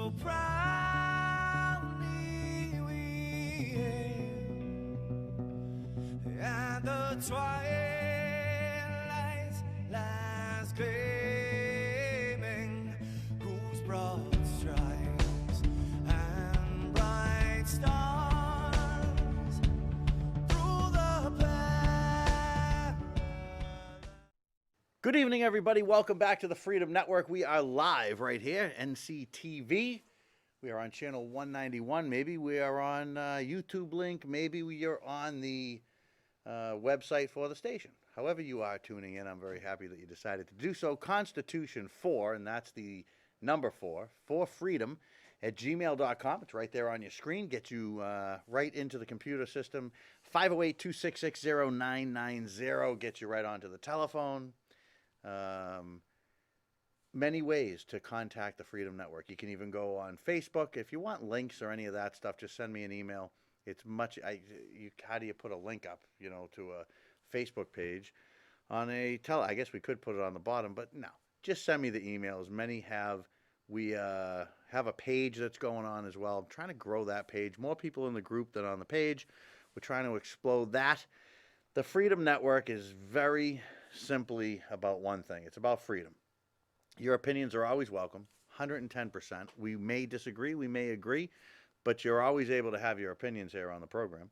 so proudly we hail, and the twilight's last gleaming, whose broad stripes and bright stars through the path. Good evening, everybody. Welcome back to the Freedom Network. We are live right here, NCTV. We are on channel 191. Maybe we are on YouTube link. Maybe we are on the website for the station. However you are tuning in, I'm very happy that you decided to do so. Constitution 4, and that's the number 4, for freedom at gmail.com. It's right there on your screen. Get you right into the computer system. 508-266-0990. Get you right onto the telephone. Many ways to contact the Freedom Network. You can even go on Facebook. If you want links or any of that stuff, just send me an email. It's much, how do you put a link up, to a Facebook page on I guess we could put it on the bottom, but no, just send me the emails. Many have, we have a page that's going on as well. I'm trying to grow that page. More people in the group than on the page. We're trying to explode that. The Freedom Network is very simply about one thing. It's about freedom. Your opinions are always welcome, 110%. We may disagree, we may agree, but you're always able to have your opinions here on the program.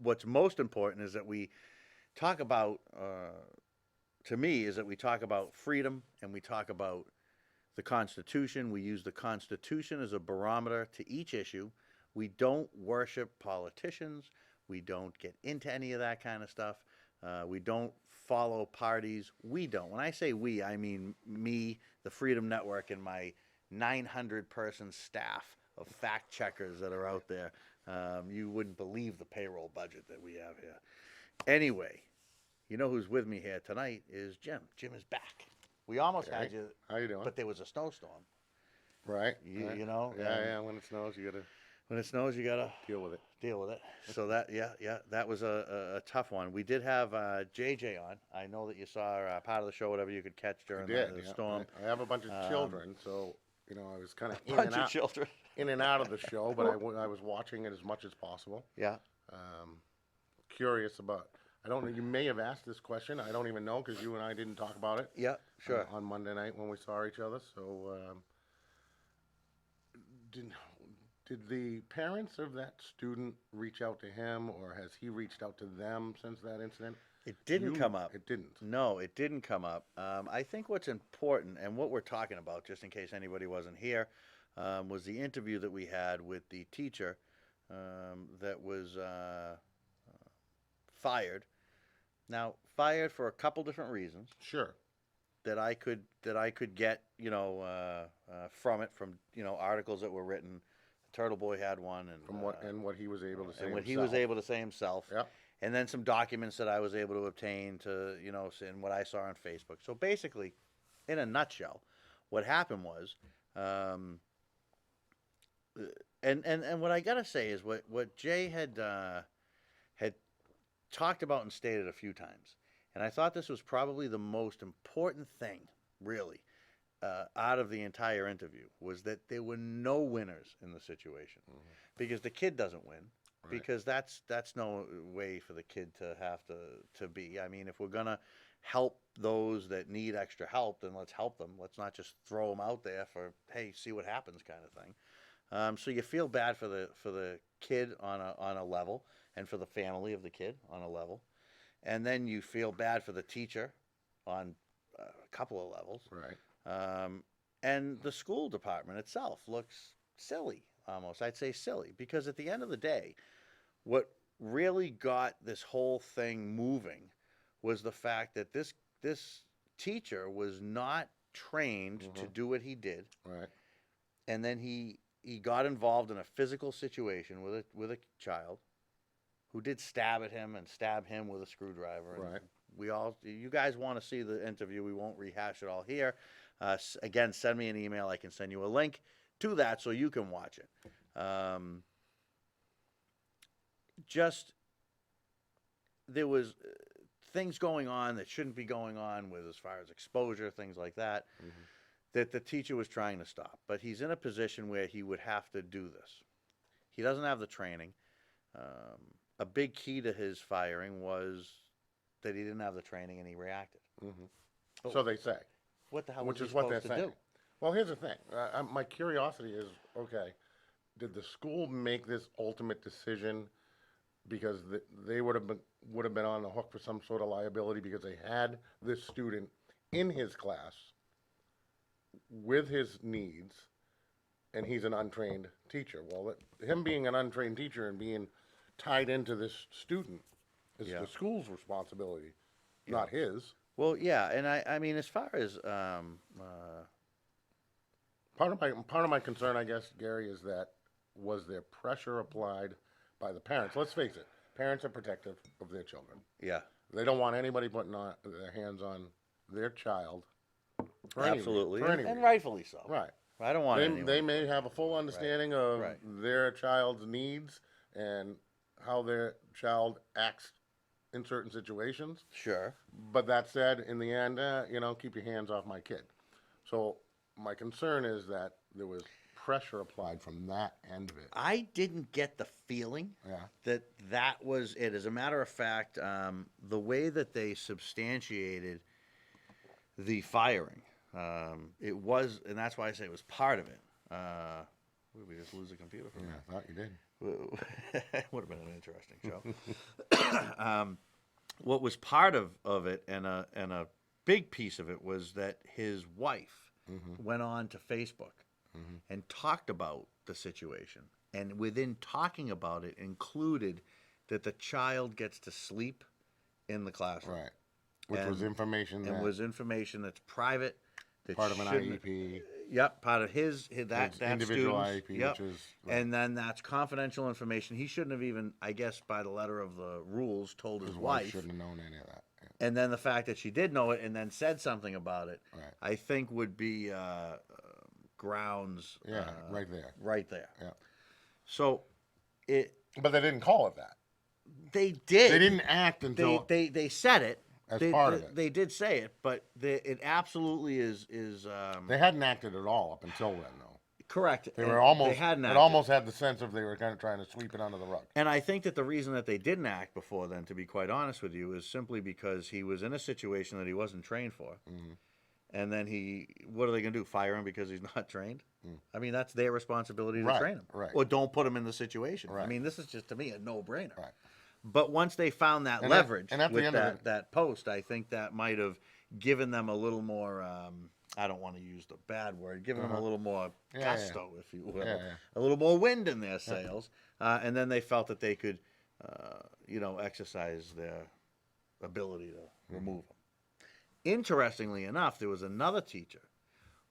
What's most important is that we talk about, to me, is that we talk about freedom and we talk about the Constitution. We use the Constitution as a barometer to each issue. We don't worship politicians. We don't get into any of that kind of stuff. We don't follow parties. We don't. When I say we, I mean me, the Freedom Network, and my 900-person staff of fact checkers that are out there. You wouldn't believe the payroll budget that we have here. Anyway, you know who's with me here tonight is Jim. Jim is back. We almost had you. How you doing? But there was a snowstorm. Right. You know? Yeah. When it snows, you gotta deal with it. So that, that was a tough one. We did have JJ on. I know that you saw part of the show, whatever you could catch during the storm. I have a bunch of children, so I was kind of children in and out of the show, but I was watching it as much as possible. Yeah. Curious about. I don't know. You may have asked this question. I don't even know because you and I didn't talk about it. Yeah, sure. On Monday night when we saw each other. So, did the parents of that student reach out to him, or has he reached out to them since that incident? It didn't come up. It didn't. No, it didn't come up. I think what's important, and what we're talking about, just in case anybody wasn't here, was the interview that we had with the teacher that was fired. Now, fired for a couple different reasons. Sure. That I could get, from articles that were written. Turtle Boy had one, and from what he was able to say, and what he was able to say himself. Yeah. And then some documents that I was able to obtain to, and what I saw on Facebook. So basically, in a nutshell, what happened was, and what I gotta say is what Jay had talked about and stated a few times, and I thought this was probably the most important thing, really, out of the entire interview, was that there were no winners in the situation, because the kid doesn't win. Right. Because that's no way for the kid to have to be. I mean, if we're gonna help those that need extra help, then let's help them. Let's not just throw them out there for, hey, see what happens kind of thing. So you feel bad for the kid on a level, and for the family of the kid on a level, and then you feel bad for the teacher on a couple of levels. Right. And the school department itself looks silly. Almost, I'd say silly, because at the end of the day, what really got this whole thing moving was the fact that this teacher was not trained to do what he did. Right. And then he got involved in a physical situation with a child who did stab at him and stab him with a screwdriver. And right. You guys want to see the interview. We won't rehash it all here. Again, send me an email. I can send you a link to that so you can watch it. There was things going on that shouldn't be going on with, as far as exposure, things like that. that the teacher was trying to stop. But he's in a position where he would have to do this. He doesn't have the training. A big key to his firing was that he didn't have the training and he reacted. Oh. So they say. What the hell Which was is he what they're supposed to saying. do? Well, here's the thing. My curiosity is, okay, did the school make this ultimate decision because they would have been on the hook for some sort of liability because they had this student in his class with his needs, and he's an untrained teacher? Well, him being an untrained teacher and being tied into this student is Yeah. the school's responsibility, not his. Well, yeah, and I mean, as far as Part of my concern, I guess, Gary, is that was there pressure applied by the parents? Let's face it, parents are protective of their children. yeah, They don't want anybody putting their hands on their child. For any reason, absolutely, for any and reason. rightfully so. Right. I don't want They, anyone. they may have a full understanding of right. their child's needs and how their child acts in certain situations. Sure. But that said, in the end, keep your hands off my kid. So my concern is that there was pressure applied from that end of it. I didn't get the feeling Yeah. that was it. As a matter of fact, the way that they substantiated the firing, it was, and that's why I say it was part of it. Did we just lose the computer for a Yeah, minute? I thought you did. Would have been an interesting show. What was part of it, and a big piece of it, was that his wife went on to Facebook and talked about the situation, and within talking about it, included that the child gets to sleep in the classroom, Right. Which was information and that was information that's private, that part of an shouldn't- IEP. Yep, part of his that individual student's, IEP, yep. which is And then that's confidential information. He shouldn't have even, I guess, by the letter of the rules, told his his wife. shouldn't have known any of that. Yeah. And then the fact that she did know it and then said something about it, Right. I think would be grounds. Yeah, right there. Right there. Yeah. So it. But they didn't call it that. They did. They didn't act until They said it. as part of it. They did say it, but it absolutely is. They hadn't acted at all up until then, though. Correct. They And were almost. They hadn't It acted. almost had the sense of they were kind of trying to sweep it under the rug. And I think that the reason that they didn't act before then, to be quite honest with you, is simply because he was in a situation that he wasn't trained for. And then what are they going to do? Fire him because he's not trained? I mean, that's their responsibility to Right, train him. right. Or don't put him in the situation. I Right. mean, this is just, to me, a no-brainer. Right. But once they found that And leverage at the with end of it- that post, I think that might have given them a little more, I don't want to use the bad word, given them a little more Yeah, gusto, if you will, Yeah. a little more wind in their sails. And then they felt that they could, exercise their ability to remove them. Interestingly enough, there was another teacher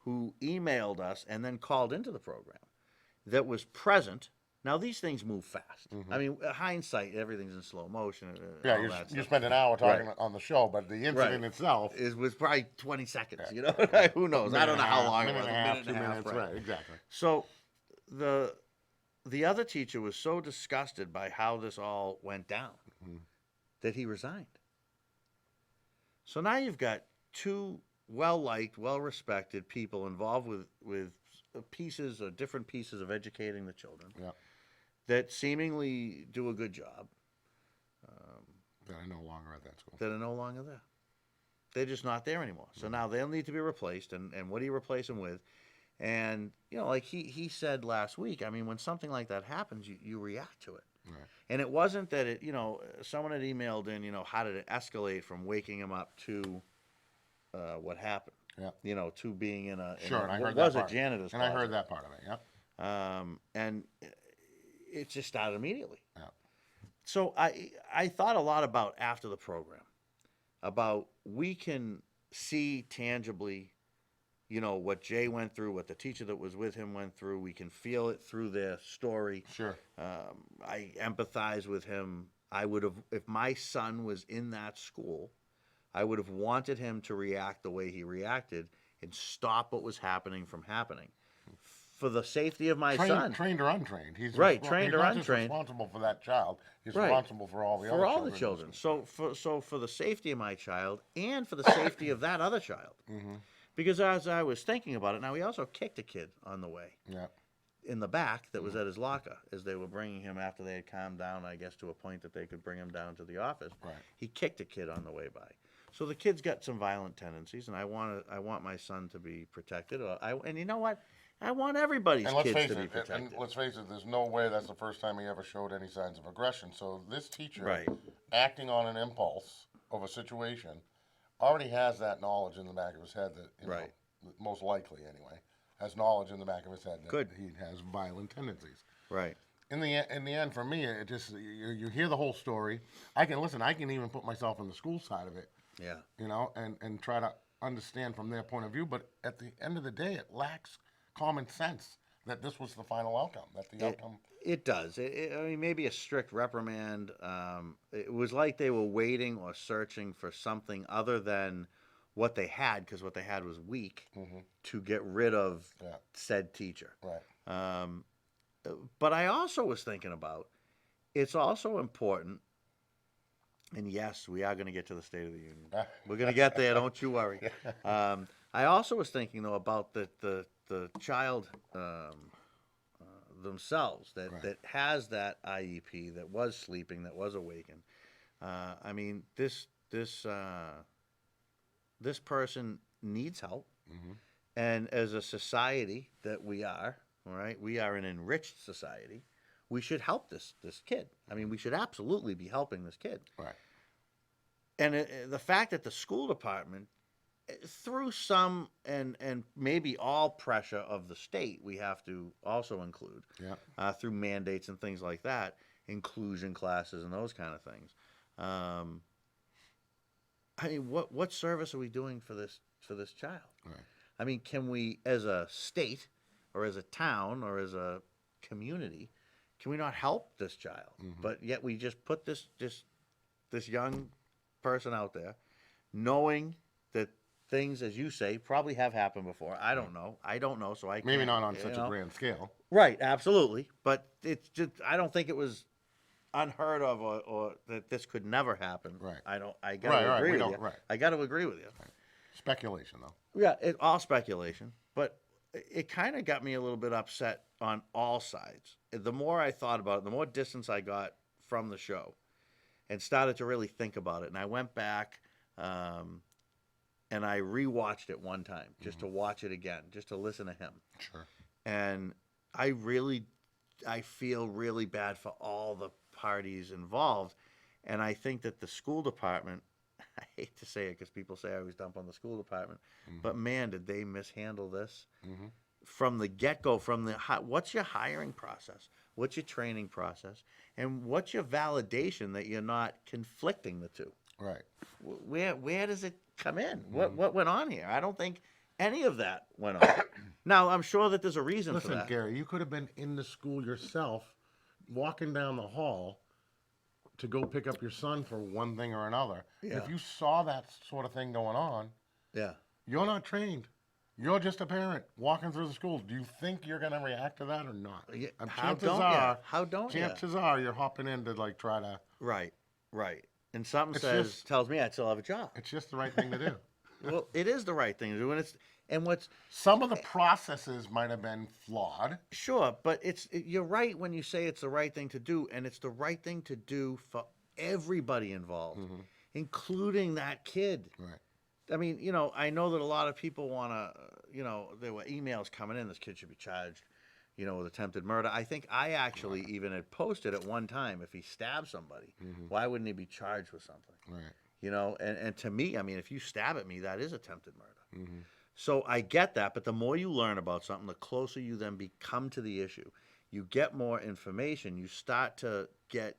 who emailed us and then called into the program that was present. Now, these things move fast. I mean, hindsight, everything's in slow motion. Yeah, all you, that you stuff. spent an hour talking Right. on the show, but the incident itself. It was probably 20 seconds, Who knows? I don't know how long it was. Minute and a half, 2 minutes, right, exactly. So the other teacher was so disgusted by how this all went down that he resigned. So now you've got two well-liked, well-respected people involved with pieces or different pieces of educating the children Yeah. that seemingly do a good job That are no longer at that school. that are no longer there. They're just not there anymore. So now they'll need to be replaced, and what do you replace them with? And, like he said last week, I mean, when something like that happens, you react to it. Right. And it wasn't that someone had emailed in, how did it escalate from waking him up to what happened? Yeah. To being in a, Sure, and I heard what was that a part. janitor's And I closet. heard that part of it, yeah. And it just started immediately. Yeah. So I thought a lot about after the program, about we can see tangibly, what Jay went through, what the teacher that was with him went through. We can feel it through their story. Sure. I empathize with him. I would have, if my son was in that school, I would have wanted him to react the way he reacted and stop what was happening from happening. For the safety of my son. Trained or untrained. He's Right, trained or he's not untrained. just responsible for that child. He's Right. responsible for all the For other all children. the children. So for the safety of my child and for the safety of that other child. Because as I was thinking about it, now he also kicked a kid on the way Yeah. in the back that was at his locker as they were bringing him after they had calmed down, I guess, to a point that they could bring him down to the office. Right. He kicked a kid on the way by. So the kid's got some violent tendencies, and I want my son to be protected. And you know what? I want everybody's And let's kids face to be it, protected. and let's face it, there's no way that's the first time he ever showed any signs of aggression. So this teacher, Right. acting on an impulse of a situation, already has that knowledge in the back of his head that, Right. most likely anyway, has knowledge in the back of his head that Good. he has violent tendencies. Right. In the end, for me, it just you hear the whole story. I can even put myself in the school side of it, Yeah. and try to understand from their point of view. But at the end of the day, it lacks common sense that this was the final outcome. That the outcome. It does. I mean, maybe a strict reprimand. It was like they were waiting or searching for something other than what they had, because what they had was weak, to get rid of Yeah. said teacher. Right. But I also was thinking about, it's also important, and yes, we are going to get to the State of the Union. We're going to get there, don't you worry. I also was thinking, though, about the child themselves that has that IEP, that was sleeping, that was awakened. I mean, this person needs help, and as a society that we are, all right, we are an enriched society. We should help this kid. I mean, we should absolutely be helping this kid. Right. And the fact that the school department, through some and maybe all pressure of the state, we have to also include, through mandates and things like that, inclusion classes and those kind of things. I mean, what service are we doing for this child? Right. I mean, can we, as a state, or as a town, or as a community, can we not help this child? But yet we just put this young person out there, knowing that things, as you say, probably have happened before. I don't know, so I Maybe can't, not on such a grand scale. Right, absolutely. But it's just, I don't think it was unheard of, or that this could never happen. Right. I gotta agree with you. Right. I gotta agree with you. Right. Speculation, though. Yeah, all speculation, but it kind of got me a little bit upset on all sides. The more I thought about it, the more distance I got from the show, and started to really think about it. And I went back and I rewatched it one time just to watch it again, just to listen to him. Sure. And I feel really bad for all the parties involved. And I think that the school department, I hate to say it because people say I always dump on the school department, but man, did they mishandle this from the get-go, what's your hiring process? What's your training process? And what's your validation that you're not conflicting the two? Right. Where does it come in? What went on here? I don't think any of that went on. Now, I'm sure that there's a reason for Listen, that. Gary, you could have been in the school yourself, walking down the hall to go pick up your son for one thing or another. Yeah. If you saw that sort of thing going on, Yeah. you're not trained. You're just a parent walking through the school. Do you think you're going to react to that or not? Yeah, How don't you? you? Chances are you're hopping in to try to. Right. And something It's tells me I still have a job. It's just the right thing to do. Well, it is the right thing to do, and what's Some of the processes might have been flawed. sure, but you're right when you say it's the right thing to do, and it's the right thing to do for everybody involved, including that kid. Right. I mean, I know that a lot of people want to, there were emails coming in, this kid should be charged, with attempted murder. I think I actually even had posted at one time, if he stabbed somebody, why wouldn't he be charged with something? Right. And to me, I mean, if you stab at me, that is attempted murder. So I get that, but the more you learn about something, the closer you then become to the issue. You get more information. You start to get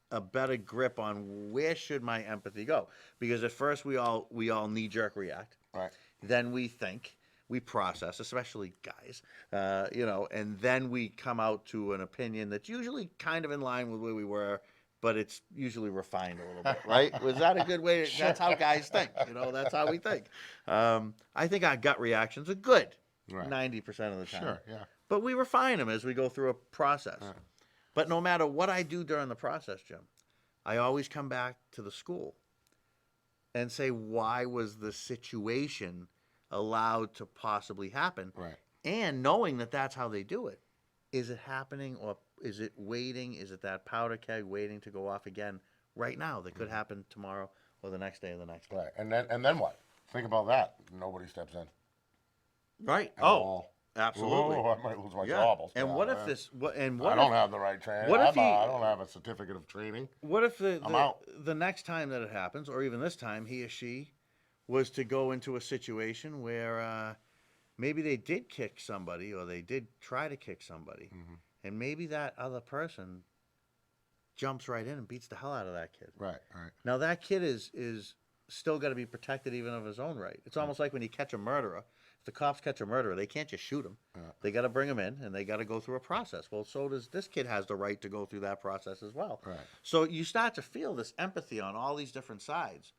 a better grip on where should my empathy go. Because at first we all knee-jerk react. Right. Then we think, we process, especially guys, and then we come out to an opinion that's usually kind of in line with where we were, but it's usually refined a little bit, right? Was that a good way? That's how guys think, that's how we think. I think our gut reactions are good, Right. 90% of the time. Sure, yeah. But we refine them as we go through a process. Right. But no matter what I do during the process, Jim, I always come back to the school and say, why was the situation allowed to possibly happen. Right. And knowing that that's how they do it, is it happening or is it waiting? Is it that powder keg waiting to go off again right now? That could happen tomorrow or the next day or the next day. Right. And then what? Think about that. Nobody steps in. Right. At Oh, all. absolutely. Oh, I might lose my Yeah. job. I'll And stay what out if of this? What and that. what I don't if? have the right training. What if I don't have a certificate of training. What if I'm out. the next time that it happens, or even this time, he or she was to go into a situation where maybe they did kick somebody or they did try to kick somebody, and maybe that other person jumps right in and beats the hell out of that kid. Right. Right. Now that kid is still got to be protected even of his own right. It's almost like when you catch a murderer. If the cops catch a murderer, they can't just shoot him. They got to bring him in and they got to go through a process. Well, so does this kid has the right to go through that process as well. Right. So you start to feel this empathy on all these different sides.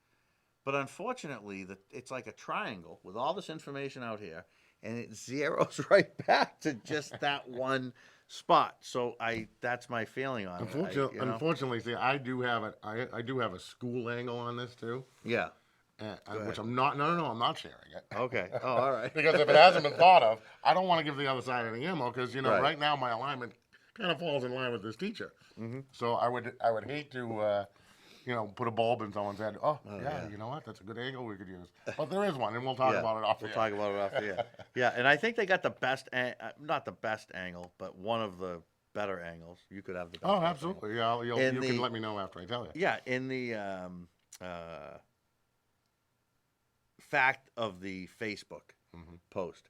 But unfortunately, it's like a triangle with all this information out here, and it zeroes right back to just that one spot. So that's my feeling on it. Unfortunately, see, I do have a school angle on this too. Yeah. Which I'm not. No, I'm not sharing it. Okay. Oh, all right. Because if it hasn't been thought of, I don't want to give the other side any ammo. Because Right. right now my alignment kind of falls in line with this teacher. So I would hate to, put a bulb in someone's head. Oh, yeah, you know what? That's a good angle we could use. But there is one, and we'll talk about it off the We'll talk about it off the air. Yeah, and I think they got the best, not the best angle, but one of the better angles. You could have the best. Oh, absolutely. Yeah, you can let me know after I tell you. Yeah, in the fact of the Facebook post.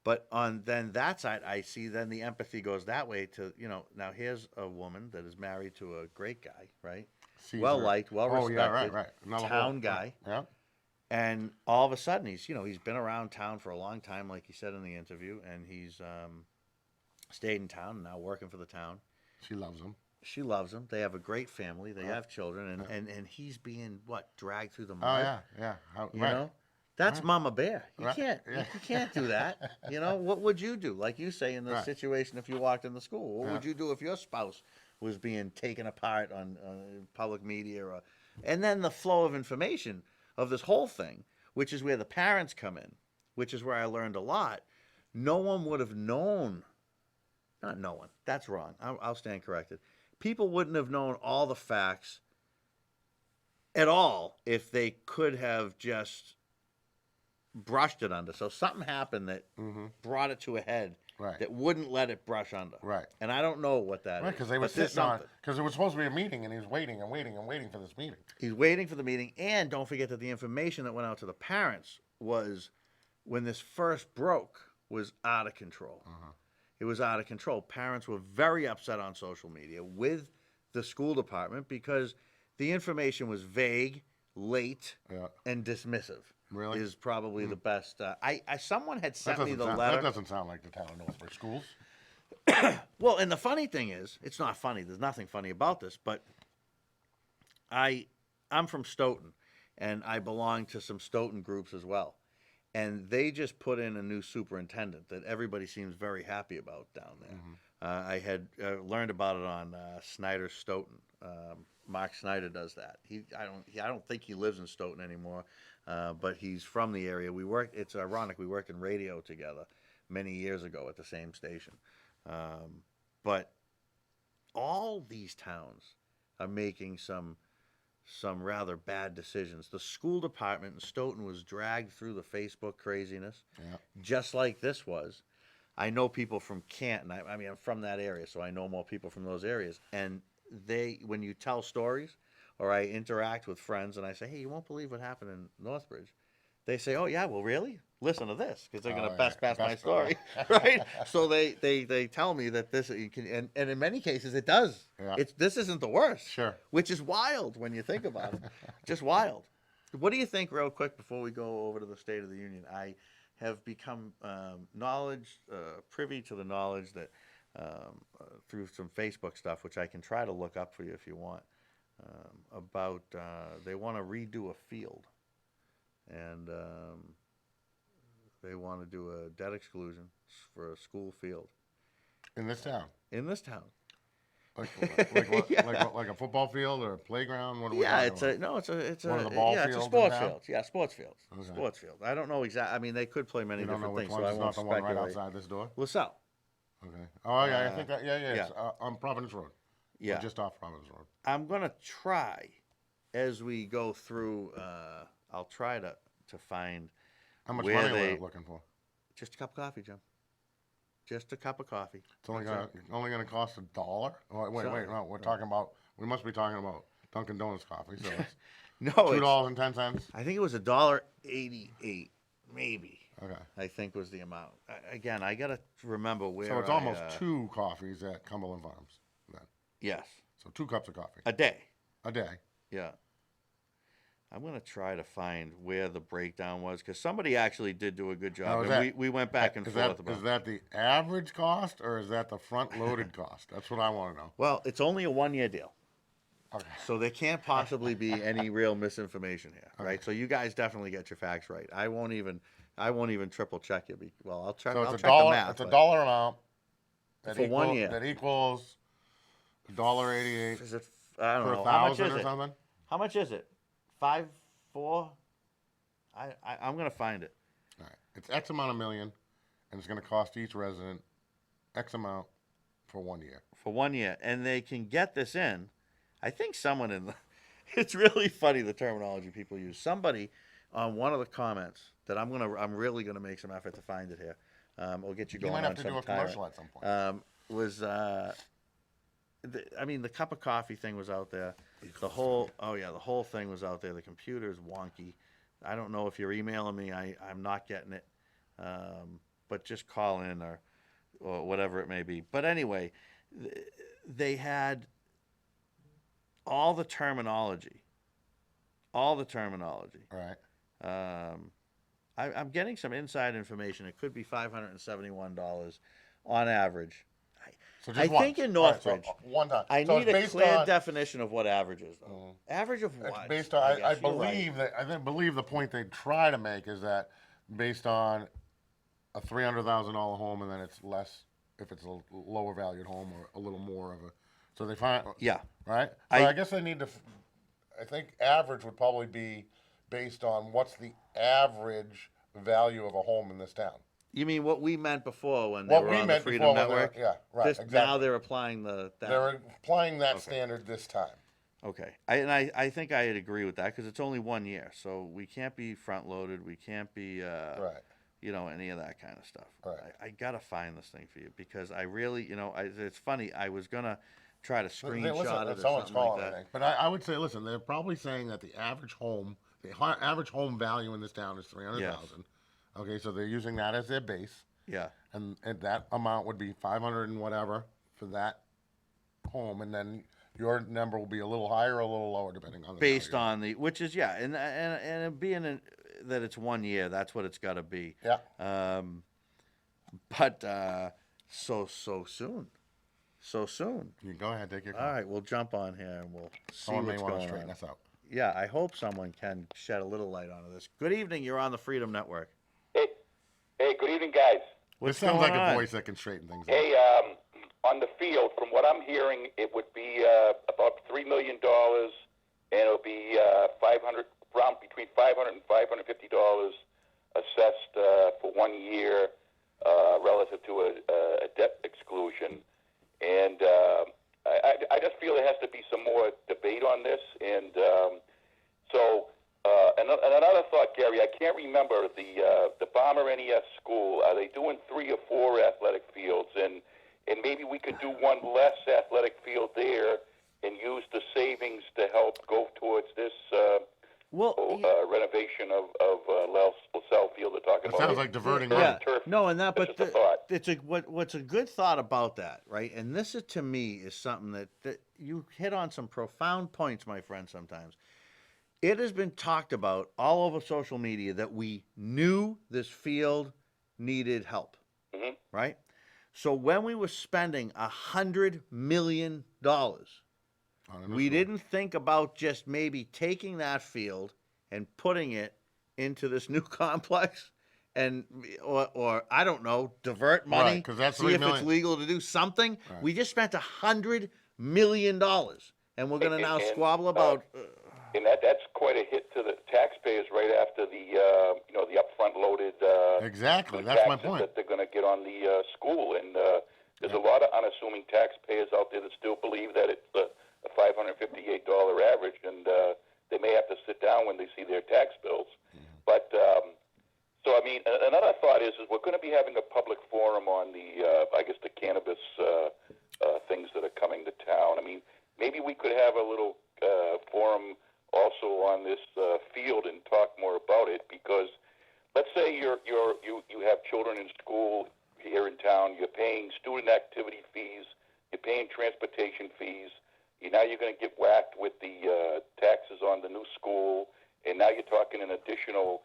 But on then that side, I see then the empathy goes that way to, now here's a woman that is married to a great guy, right? Well liked, well respected, right. town guy. Yeah. And all of a sudden he's been around town for a long time, like he said in the interview, and he's stayed in town and now working for the town. She loves him. She loves him. They have a great family. They have children, and he's being dragged through the Oh mud. yeah. You know, that's Mama Bear. You can't Yeah. you can't do that. What would you do? Like you say in the situation, if you walked in the school, what would you do if your spouse was being taken apart on public media, and then the flow of information of this whole thing, which is where the parents come in, which is where I learned a lot. No one would have known. Not no one. That's wrong. I'll stand corrected. People wouldn't have known all the facts at all if they could have just brushed it under. So something happened that brought it to a head that wouldn't let it brush under. Right. And I don't know what that is. Right, because they were sitting on, because it was supposed to be a meeting, and he's waiting and waiting and waiting for this meeting. He's waiting for the meeting, and don't forget that the information that went out to the parents was, when this first broke, was out of control. It was out of control. Parents were very upset on social media with the school department because the information was vague, late, and dismissive. Really? Is probably the best. Someone had sent me the letter. That doesn't sound like the town of Northbridge schools. Well, and the funny thing is, it's not funny. There's nothing funny about this, but I'm from Stoughton, and I belong to some Stoughton groups as well. And they just put in a new superintendent that everybody seems very happy about down there. I had learned about it on Snyder Stoughton. Mark Snyder does that. I don't think he lives in Stoughton anymore, but he's from the area. It's ironic. We worked in radio together many years ago at the same station. But all these towns are making some rather bad decisions. The school department in Stoughton was dragged through the Facebook craziness, just like this was. I know people from Canton. I mean, I'm from that area, so I know more people from those areas. And when you tell stories, or I interact with friends, and I say, "Hey, you won't believe what happened in Northbridge," they say, "Oh yeah, well really? Listen to this," because they're going to best my story, right? So they tell me that this you can, and in many cases it does. This isn't the worst, Sure. Which is wild when you think about it, just wild. What do you think, real quick, before we go over to the State of the Union? I have become privy to the knowledge that through some Facebook stuff, which I can try to look up for you if you want, about they want to redo a field, and they want to do a debt exclusion for a school field In this town. in this town. Like a football field or a playground? What are we Yeah, talking about? it's One of a, the ball yeah, it's a fields in sports town? field. Yeah, sports field. Okay. Sports field. I don't know exactly. I mean, they could play many You don't know different which things, one. so I It's won't not the one right speculate. outside this door? LaSalle. Okay. Oh, yeah, I think that, yeah. yeah. It's on Providence Road. Yeah. Or just off Providence Road. I'm gonna try as we go through. I'll try to find How much where money they are we looking for? just a cup of coffee, Jim. Just a cup of coffee. It's only gonna cost $1. Oh, wait, So- no, we're talking about. We must be talking about Dunkin' Donuts coffee. So it's No, $2.10. I think it was $1.88, maybe. Okay. I think was the amount. Again, I gotta remember where. So it's almost 2 coffees at Cumberland Farms. Then. Yes, So 2 cups of coffee a day. a day. Yeah. I'm gonna try to find where the breakdown was because somebody actually did do a good Now, job, is and that- we went back and Is forth that about. is that the average cost or is that the front loaded cost? That's what I want to know. Well, it's only a 1-year deal. Okay. So there can't possibly be any real misinformation here, right? Okay. So you guys definitely get your facts right. I won't even triple check you. Well, I'll check. So I'll it's a check dollar. the math. It's a but dollar amount. For 1 year. That equals $1.88 Is it? I don't per know. How much thousand is or it? something. How much is it? 5, 4. I'm gonna find it. All right. It's X amount of million, and it's going to cost each resident X amount for 1 year. For 1 year, and they can get this in. I think someone in the. It's really funny the terminology people use. Somebody on one of the comments that I'm really gonna make some effort to find it here. We'll get you You going might on have to do a some time. commercial at some point. Was I mean the cup of coffee thing was out there. The whole thing was out there. The computer's wonky. I don't know if you're emailing me. I'm not getting it. But just call in or whatever it may be. But anyway, they had all the terminology. All the terminology. All right. I'm getting some inside information. It could be $571 on average. So I just think once. in All right, Northbridge, so one time. I So need it's a based clear on- definition of what average is, though. Average of It's what? based on. I guess you're right. believe that. I believe the point they try to make is that based on a $300,000 home, and then it's less if it's a lower valued home or a little more of a. So they find. Yeah. Right. So I- I guess they need to. I think average would probably be based on what's the average value of a home in this town. You mean what we meant before when they What were we on the meant Freedom before when they were- Network? yeah, right, Now exactly. they're applying that. They're applying that standard this time. Okay. I think I'd agree with that because it's only 1 year. So we can't be front loaded. We can't be, Right. any of that kind of stuff. Right. I got to find this thing for you because I really, it's funny. I was going to try to screenshot Listen, it or someone's something calling, like I that. think. But I would say, listen, they're probably saying that the average home value in this town is $300,000. Okay, so they're using that as their base, Yeah. and that amount would be 500 and whatever for that home, and then your number will be a little higher or a little lower depending on the Based value. on which is, yeah. And being that it's 1 year, that's what it's got to be. Yeah. But so soon. So soon. You go ahead, take your call. All right, we'll jump on here and we'll see Someone may what's want to going straighten on. us out. Yeah, I hope someone can shed a little light onto this. Good evening. You're on the Freedom Network. Hey, good evening, guys. What's This sounds going like on? a voice that can straighten things out. Hey, on the field, from what I'm hearing, it would be about $3 million, and it'll be around between $500 and $550 assessed for 1 year relative to a debt exclusion. And I just feel there has to be some more debate on this. And another thought, Gary, I can't remember the Bomber NES school. Are they doing 3 or 4 athletic fields? And maybe we could do one less athletic field there and use the savings to help go towards this renovation of LaSalle Field they're talking It about. sounds like diverting Yeah, money. turf. no, and that, but Just a thought. it's what's a good thought about that, right? And this is to me is something that you hit on some profound points, my friend. Sometimes it has been talked about all over social media that we knew this field needed help, Mhm. right? So when we were spending $100 million, we didn't think about just maybe taking that field and putting it into this new complex and or I don't know, divert money, Right, 'cause that's see $3 if it's million. legal to do something. Right. We just spent $100 million, and we're going to now squabble about. And that's quite a hit to the taxpayers right after the the upfront loaded Exactly, new that's my taxes point. that they're going to get on the school. And there's a lot of unassuming taxpayers out there that still believe that it's a $558 average, and they may have to sit down when they see their tax bills. But so I mean, another thought is we're going to be having a public forum on the I guess the cannabis things that are coming to town. I mean, maybe we could have a little forum also on this field and talk more about it, because let's say you have children in school here in town. You're paying student activity fees. You're paying transportation fees. Now you're going to get whacked with the taxes on the new school, and now you're talking an additional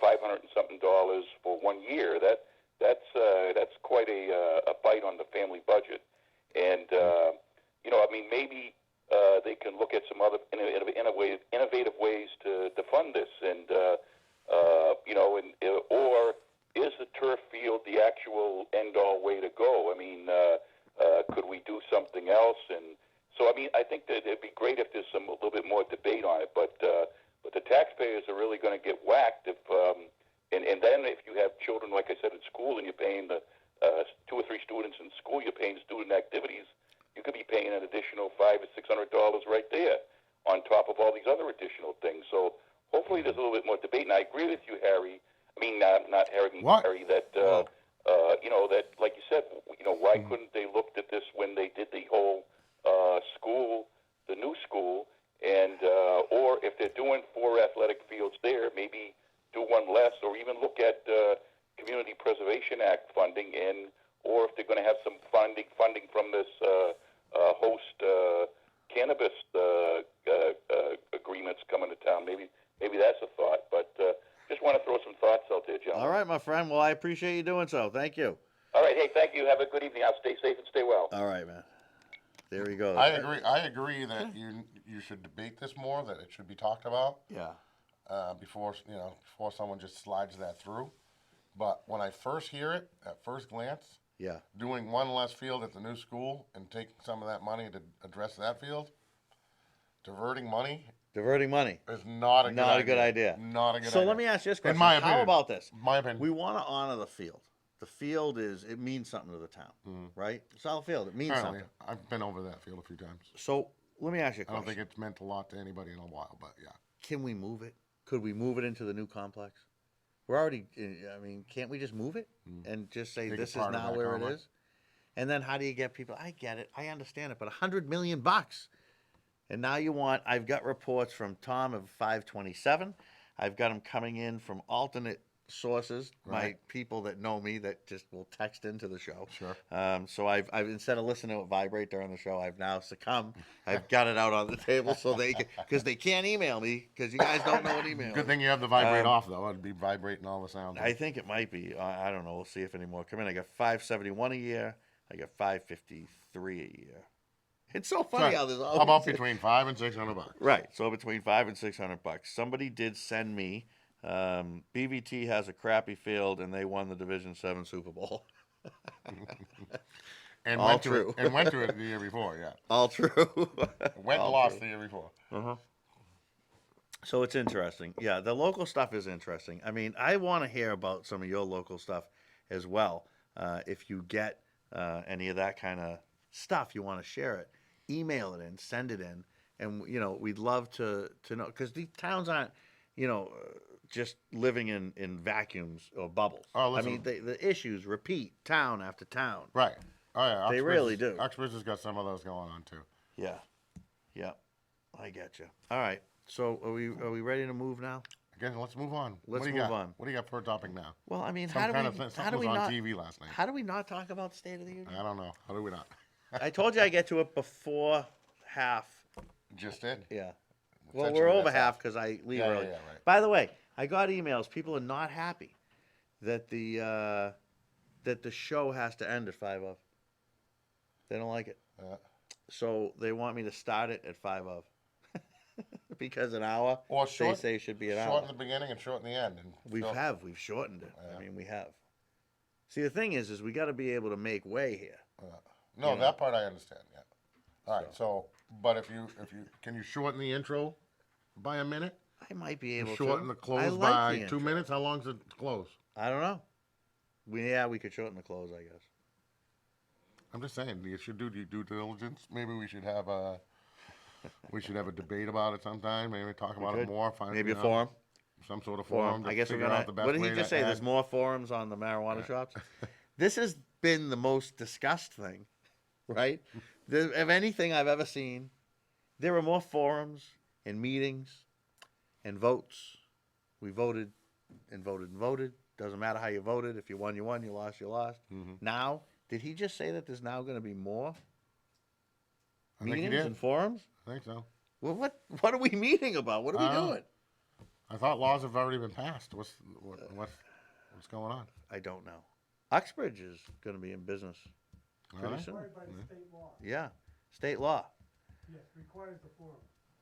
$500 and something for 1 year. That's quite a bite on the family budget. And I mean, maybe they can look at some other innovative ways to fund this, and or is the turf field the actual end-all way to go? I mean, could we do something else? And so, I mean, I think that it'd be great if there's a little bit more debate on it, but the taxpayers are really going to get whacked if, and then if you have children, like I said, in school, and you're paying the 2 or 3 students in school, you're paying student activities, you could be paying an additional $500 or $600 right there on top of all these other additional things. So hopefully there's a little bit more debate. And I agree with you, Harry. I mean, not Harry, What? Harry, that, that, like you said, why couldn't they looked at this when they did the whole school, the new school, and or if they're doing 4 athletic fields there, maybe do one less, or even look at Community Preservation Act funding, and or if they're going to have some funding from this host cannabis agreements coming to town. Maybe that's a thought, but just want to throw some thoughts out there, John. All right, my friend. Well, I appreciate you doing so. Thank you. All right. Hey, thank you. Have a good evening. I'll stay safe and stay well. All right, man. There he goes. I agree that you should debate this more. That it should be talked about. Yeah. Before someone just slides that through. But when I first hear it, at first glance, Yeah. doing one less field at the new school and taking some of that money to address that field, diverting money is not a good idea. Not a good idea. So let me ask you this question. In my opinion. How about this? My opinion. We want to honor the field. The field it means something to the town, right? Solid field, it means Apparently, something. I've been over that field a few times. So let me ask you a I don't question. think it's meant a lot to anybody in a while, but yeah. Can we move it? Could we move it into the new complex? We're already, I mean, can't we just move it and just say Make it this is part of now that where it complex. is? And then how do you get people? I get it. I understand it. But $100 million. And now I've got reports from Tom of 527. I've got them coming in from alternate sources, my Right. people that know me that just will text into the show. Sure. So I've instead of listening to it vibrate during the show, I've now succumbed. I've got it out on the table so because they can't email me because you guys don't know what email Good is. thing you have the vibrate off, though. It'd be vibrating all the sounds. I think it might be. I don't know. We'll see if any more come in. I got 571 a year. I got 553 a year. It's so funny how there's always How about between $500 and $600? right. So between $500 and $600. Somebody did send me. BVT has a crappy field and they won the Division 7 Super Bowl. And All went true. to it. And went to it the year before. Yeah. All true. Went and All lost true. the year before. So it's interesting. Yeah, the local stuff is interesting. I mean, I want to hear about some of your local stuff as well. If you get any of that kind of stuff, you want to share it, email it in, send it in. And, we'd love to know, because these towns aren't, just living in vacuums or bubbles. Oh, I listen. mean, the issues repeat town after town. Right. Oh, yeah. They really do. Uxbridge has got some of those going on, too. Yeah. Yeah. I get you. All right. So are we ready to move now? Again, let's move on. Let's what do you move got? on. What do you got for a topic now? Well, I mean, Some how do kind we of thing. how Something do was we on not TV last night. how do we not talk about the State of the Union? I don't know. How do we not? I told you I get to it before half. Just did. Yeah. Well, Essentially, we're over that's half because I leave Yeah, early. yeah, right. By the way, I got emails. People are not happy that the show has to end at 5 of. They don't like it, so they want me to start it at 5 of. Because an hour, Or they short, say should be an short hour. in the beginning and short in the end. And We've shortened it. I mean, we have. See, the thing is we got to be able to make way here. No, that part I understand. Yeah. All right, so, but if you, can you shorten the intro by a minute? I might be And able shorten to. the close I like by the 2 intro. minutes? How long's the close? I don't know. We could shorten the close, I guess. I'm just saying, you should do due diligence. Maybe we should have a debate about it sometime. Maybe talk about it could. more. Find, Maybe you a know, forum. some sort of Forum. forum to I guess we're figure gonna. out the best What did way he just to say? add- There's more forums on the marijuana shops. This has been the most discussed thing, right? Of anything I've ever seen. There are more forums and meetings and votes. We voted and voted and voted. Doesn't matter how you voted. If you won, you won. You lost, you lost. Now, did he just say that there's now going to be more I think he meetings did. and forums? I think so. Well, what are we meeting about? What are we doing? I thought laws have already been passed. What's going on? I don't know. Uxbridge is going to be in business pretty Alright. soon. Required by the state law. Yeah, state law Yes, requires the forum.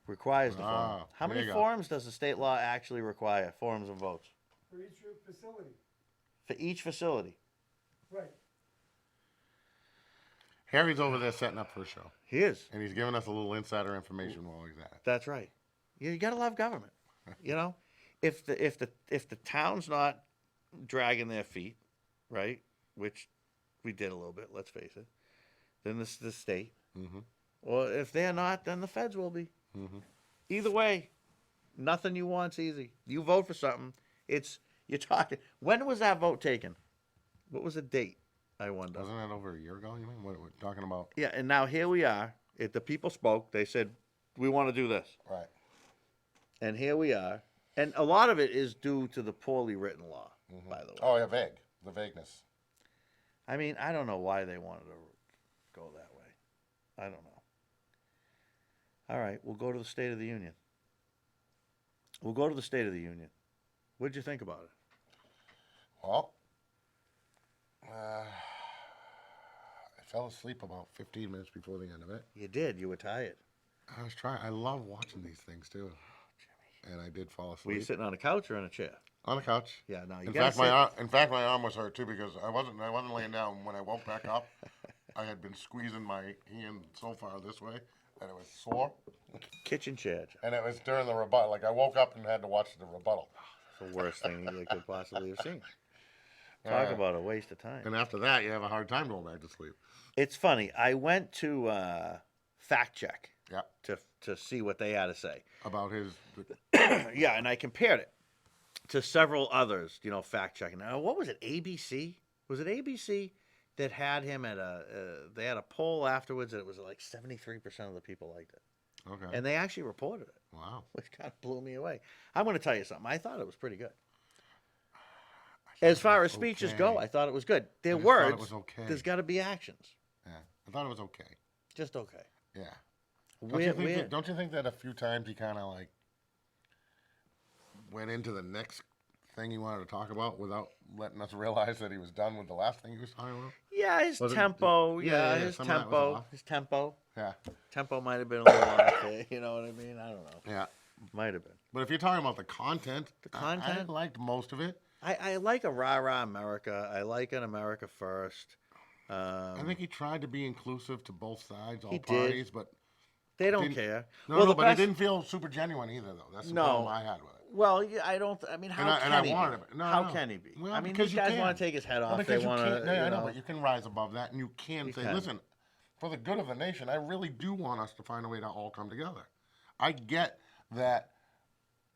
requires the forum. Ah, How there many you go. forums does the state law actually require? Forums and votes For each facility. for each facility. Right. Harry's over there setting up for a show, He is. and he's giving us a little insider information while he's at it. That's right. You got to love government. You know, if the town's not dragging their feet, right, which we did a little bit. Let's face it. Then the state, or if they're not, then the feds will be. Either way, nothing you want's easy. You vote for something. You're talking. When was that vote taken? What was the date? I wonder. Wasn't that over a year ago? You mean what we're talking about? Yeah, and now here we are. If the people spoke, they said, "We want to do this," Right. and here we are. And a lot of it is due to the poorly written law, by the way. Oh yeah, vague. The vagueness. I mean, I don't know why they wanted to go that way. I don't know. All right, we'll go to the State of the Union. We'll go to the State of the Union. What did you think about it? Well, I fell asleep about 15 minutes before the end of it. You did. You were tired. I was trying. I love watching these things too. And I did fall Were you asleep sitting on a couch or in a chair? on the couch. Yeah, no. You In gotta fact, my arm was hurt too because I wasn't laying down. When I woke back up, I had been squeezing my hand so far this way that it was sore. kitchen chair. Joe. And it was during the rebuttal. Like I woke up and had to watch the rebuttal. It's the worst thing you could possibly have seen. Talk about a waste of time. And after that, you have a hard time going back to sleep. It's funny. I went to fact check Yeah. to see what they had to say. About his. Yeah, and I compared it to several others, fact checking. Now, what was it? ABC? Was it ABC that had him at they had a poll afterwards and it was like 73% of the people liked it. Okay. And they actually reported it, Wow. which kind of blew me away. I'm going to tell you something. I thought it was pretty good. As far as speeches go, I thought it was good. Their just thought it words, was okay. there's got to be actions. Yeah. I thought it was okay. Just okay. Yeah. We're- Don't you think that a few times he kind of like went into the next thing he wanted to talk about without letting us realize that he was done with the last thing he was talking about? Yeah, his Was it- tempo. yeah, His some of that was tempo. off. His tempo. Yeah. Tempo might have been a little off there. You know what I mean? I don't know. Yeah. Might have been. But if you're talking about the content, I content? liked most of it. I like a rah-rah America. I like an America first. I think he tried to be inclusive to both sides, all He did. parties, but They don't didn't- care. no, the but best- it didn't feel super genuine either, though. That's the No. problem I had with it. Well, yeah, I don't. I mean, how And I can he wanted be? it. No, How no. can he be? Well, I mean, because these you guys can. want to take his head Well, off. because They want to. I know, but you can rise above that, and you can You say, can. listen, for the good of the nation, I really do want us to find a way to all come together. I get that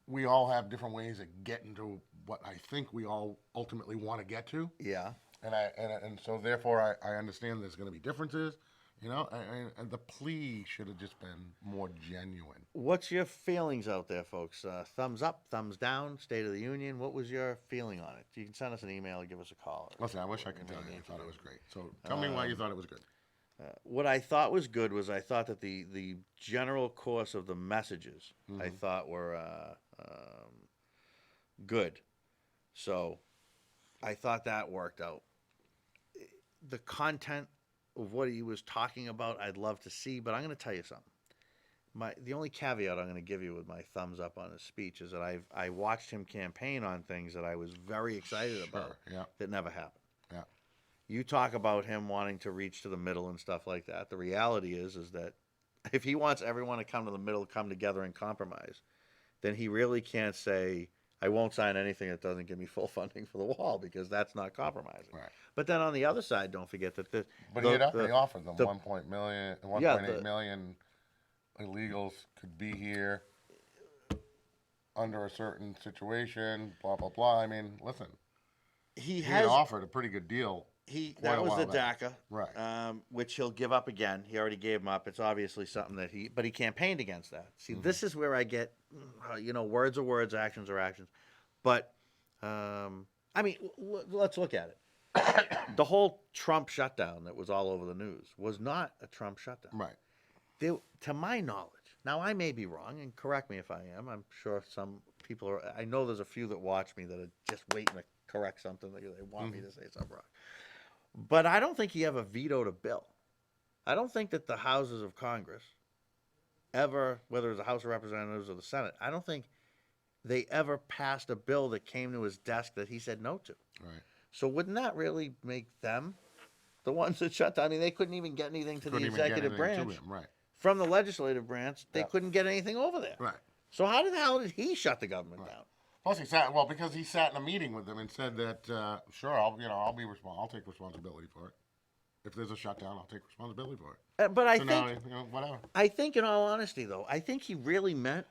we all have different ways of getting to what I think we all ultimately want to get to, Yeah. and so therefore I understand there's going to be differences, and the plea should have just been more genuine. What's your feelings out there, folks? Thumbs up, thumbs down, State of the Union. What was your feeling on it? You can send us an email or give us a call. Listen, I wish I could tell you I thought it was great. So tell me why you thought it was good. What I thought was good was I thought that the general course of the messages I thought were good. So I thought that worked out. The content of what he was talking about, I'd love to see, but I'm going to tell you something. The only caveat I'm going to give you with my thumbs up on his speech is that I watched him campaign on things that I was very excited about yeah. that never happened. Yeah. You talk about him wanting to reach to the middle and stuff like that. The reality is that if he wants everyone to come to the middle, come together and compromise, then he really can't say, I won't sign anything that doesn't give me full funding for the wall, because that's not compromising. Right. But then on the other side, don't forget that But he had offered them the- 1.8 Yeah, million illegals could be here under a certain situation, blah, blah, blah. I mean, listen, he he had has offered a pretty good deal. Quite that a was the while back. DACA, Right. which he'll give up again. He already gave him up. It's obviously something that but he campaigned against that. See, this is where I get, words are words, actions are actions. But, I mean, let's look at it. The whole Trump shutdown that was all over the news was not a Trump shutdown. Right. To my knowledge, now I may be wrong, and correct me if I am. I'm sure some people are. I know there's a few that watch me that are just waiting to correct something. They want me to say something wrong. But I don't think he ever vetoed a bill. I don't think that the houses of Congress ever, whether it was the House of Representatives or the Senate, I don't think they ever passed a bill that came to his desk that he said no to. Right. So wouldn't that really make them the ones that shut down? I mean, they couldn't even get anything to the Couldn't even get executive anything to branch. him, right. From the legislative branch, they Yeah. couldn't get anything over there. Right. So how the hell did he shut the government down? Plus, because he sat in a meeting with them and said that, sure, I'll take responsibility for it. If there's a shutdown, I'll take responsibility for it. But I So think, now, whatever. I think, in all honesty, though, I think he really meant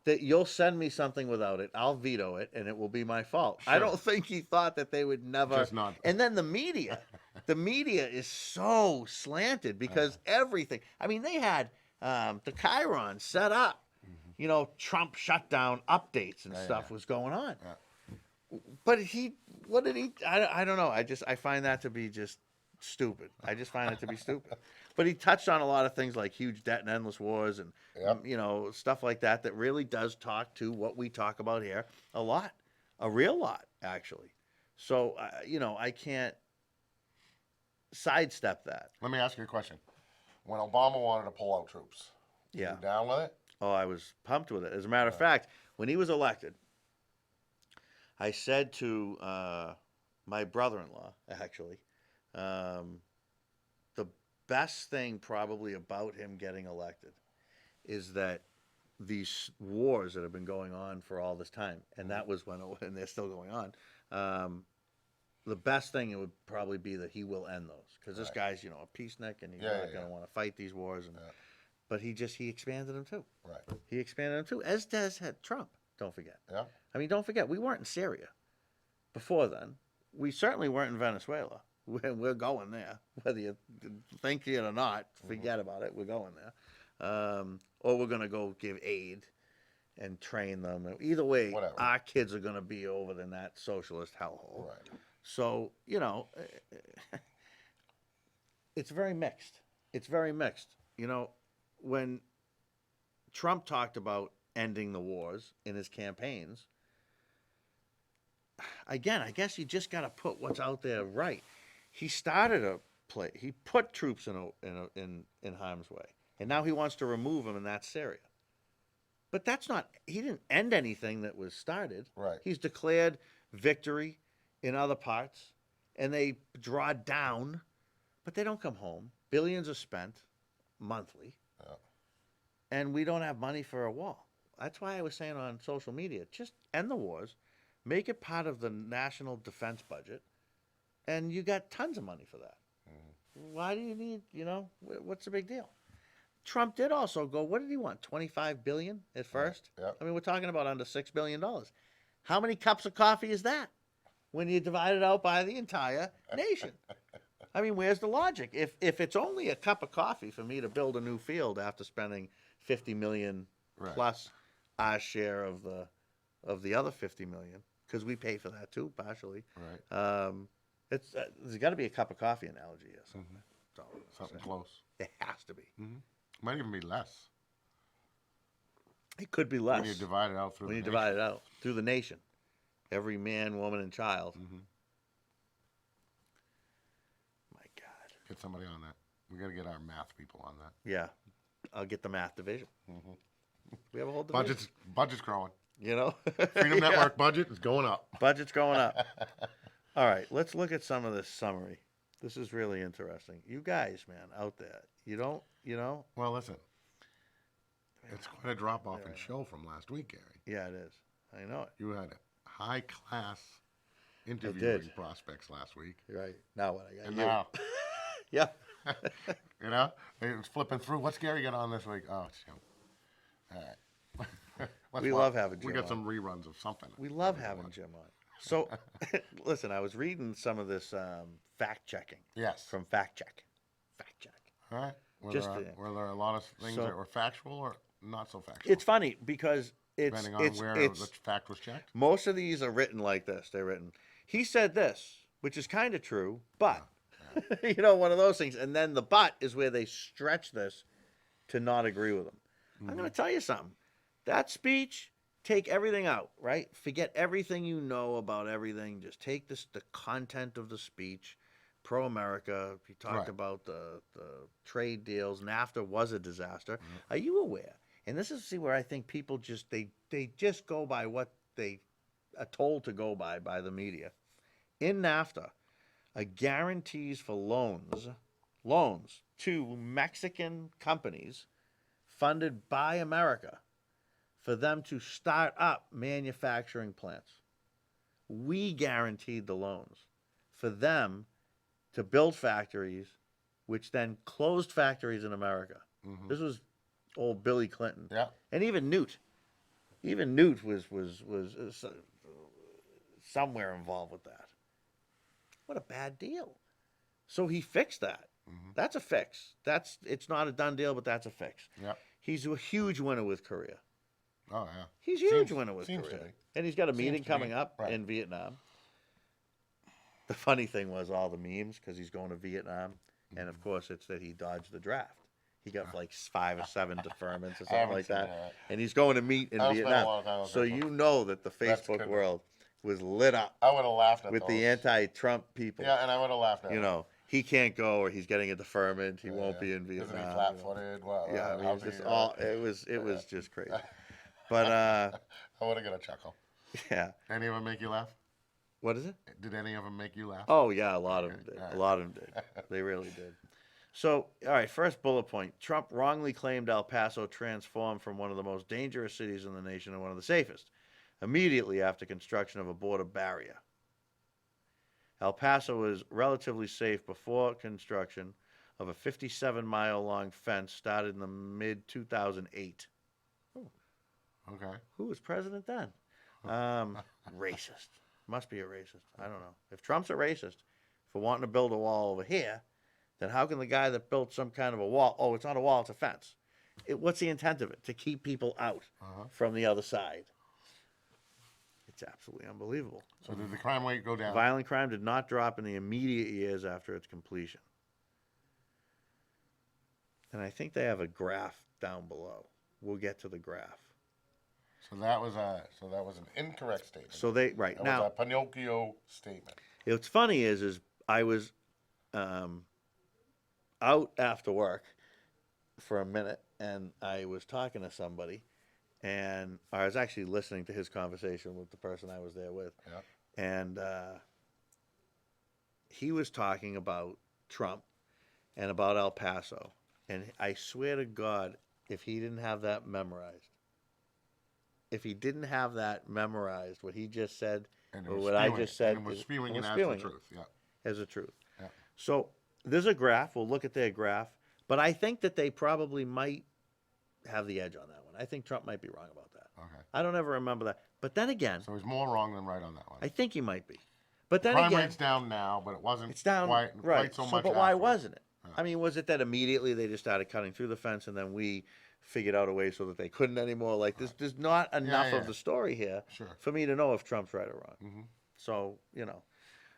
that you'll send me something without it, I'll veto it, and it will be my fault. I Sure. don't think he thought that they would never. Just not. And then the media is so slanted because everything. I mean, they had the Chiron set up. Trump shutdown updates and stuff was going on. Yeah. But what did he? I don't know. I find that to be just stupid. I just find it to be stupid. But he touched on a lot of things like huge debt and endless wars and Yep. stuff like that really does talk to what we talk about here a lot, a real lot actually. So I can't sidestep that. Let me ask you a question. When Obama wanted to pull out troops, Yeah. you down with it? Oh, I was pumped with it. As a matter of fact, when he was elected, I said to my brother-in-law, actually, the best thing probably about him getting elected is that these wars that have been going on for all this time, and that was and they're still going on, the best thing it would probably be that he will end those. Because this guy's, a peacenik, and he's not going to want to fight these wars. But he expanded them too. Right. He expanded them too, as does had Trump. Don't forget. Yeah. I mean, don't forget, we weren't in Syria before then. We certainly weren't in Venezuela. We're going there, whether you think it or not. Forget about it. We're going there, or we're going to go give aid and train them. Either way, Whatever. our kids are going to be over in that socialist hellhole. Right. So it's very mixed. It's very mixed. When Trump talked about ending the wars in his campaigns, again, I guess you just got to put what's out there right. He started he put troops in harm's way, and now he wants to remove them, and that's Syria. But he didn't end anything that was started. Right. He's declared victory in other parts, and they draw down, but they don't come home. Billions are spent monthly. Yeah. And we don't have money for a wall. That's why I was saying on social media, just end the wars, make it part of the national defense budget, and you got tons of money for that. Why do you need, what's the big deal? Trump did also go, what did he want, $25 billion at first? Yeah. I mean, we're talking about under $6 billion. How many cups of coffee is that when you divide it out by the entire nation? I mean, where's the logic? If it's only a cup of coffee for me to build a new field after spending $50 million Right. plus our share of the other $50 million, because we pay for that too, partially. Right. There's got to be a cup of coffee analogy here somewhere. That's all I'm gonna Something say. close. It has to be. Might even be less It could be less when you divide it out through. when you the divide it out through the nation, every man, woman, and child. My God. Get somebody on that. We got to get our math people on that. Yeah, I'll get the math division. We have a whole division. Budget's growing. Yeah. Freedom Network budget is going up. Budget's going up. All right, let's look at some of this summary. This is really interesting. You guys, man, out there, Well, listen. It's quite a drop off in show from last week, Gary. Yeah, it is. I know it. You had high class interviewing did. prospects last week. Right. Now what? I got And you. now, Yeah. you know, it's flipping through. What's Gary got on this week? Oh, it's him. All right. Let's We watch. love having We Jim got on. some reruns of something. We love that we having watch. Jim on. So, listen, I was reading some of this fact checking Yes. from Fact Check. Fact Check. All right. Were, Just there, the- were there a lot of things So- that were factual or not so factual? It's funny because Depending on where the fact was checked. most of these are written like this. They're written, he said this, which is kind of true, but, you know, one of those things. And then the but is where they stretch this to not agree with him. I'm going to tell you something. That speech, take everything out, right? Forget everything you know about everything. Just take the content of the speech. Pro-America, he talked Right. about the trade deals. NAFTA was a disaster. Are you aware? And this is where I think people just they just go by what they are told to go by the media. In NAFTA, a guarantees for loans to Mexican companies funded by America for them to start up manufacturing plants. We guaranteed the loans for them to build factories, which then closed factories in America. This was old Billy Clinton. Yeah. And even Newt. Even Newt was somewhere involved with that. What a bad deal. So he fixed that. That's a fix. It's not a done deal, but that's a fix. Yeah. He's a huge winner with Korea. Oh, yeah. He's a huge Seems- winner with seems to Korea. be. And he's got a Seems meeting to be, coming up right. in Vietnam. The funny thing was all the memes because he's going to Vietnam. And of course, it's that he dodged the draft. He got like 5 or 7 deferments or something haven't like seen that. that. And he's going to meet in I've spent a Vietnam. lot of time on So Facebook. you know that the That's Facebook good. world was lit up I would have laughed at with those. the anti-Trump people. Yeah, and I would have laughed at You them. know, he can't go or he's getting a deferment. He won't Yeah. be in Isn't Vietnam. he you know. flat-footed? Well, Yeah, I mean, how's it's just he, all it was just crazy. But I would have got a chuckle. yeah, Any of them make you laugh? what is it? Did any of them make you laugh? Oh yeah, a lot of them did. All right. A lot of them did. They really did. So, all right, first bullet point: Trump wrongly claimed El Paso transformed from one of the most dangerous cities in the nation to one of the safest, immediately after construction of a border barrier. El Paso was relatively safe before construction of a 57-mile-long fence started in the mid-2008. Okay. Who was president then? Racist. Must be a racist. I don't know. If Trump's a racist for wanting to build a wall over here, then how can the guy that built some kind of a wall, oh, it's not a wall, it's a fence. What's the intent of it? To keep people out from the other side. It's absolutely unbelievable. So did the crime rate go down? Violent crime did not drop in the immediate years after its completion. And I think they have a graph down below. We'll get to the graph. So that was an incorrect statement. So they, right, that now, was a Pinocchio statement. what's funny is I was out after work for a minute, and I was talking to somebody, and I was actually listening to his conversation with the person I was there with, Yeah. and he was talking about Trump and about El Paso, and I swear to God, if he didn't have that memorized, what he just said, And it or was what I spewing just it, said, and it was spewing was and that's spewing the it truth. Yeah. as a truth. Yeah. So there's a graph. We'll look at their graph, but I think that they probably might have the edge on that one. I think Trump might be wrong about that. Okay. I don't ever remember that. But then again, So he's more wrong than right on that one. I think he might be. But then Crime again, rate's down now, but it wasn't it's down quite, right. quite so much. But why afterwards. wasn't it? I mean, was it that immediately they just started cutting through the fence, and then we figured out a way so that they couldn't anymore? Like there's not enough yeah. of the story here Sure. for me to know if Trump's right or wrong. So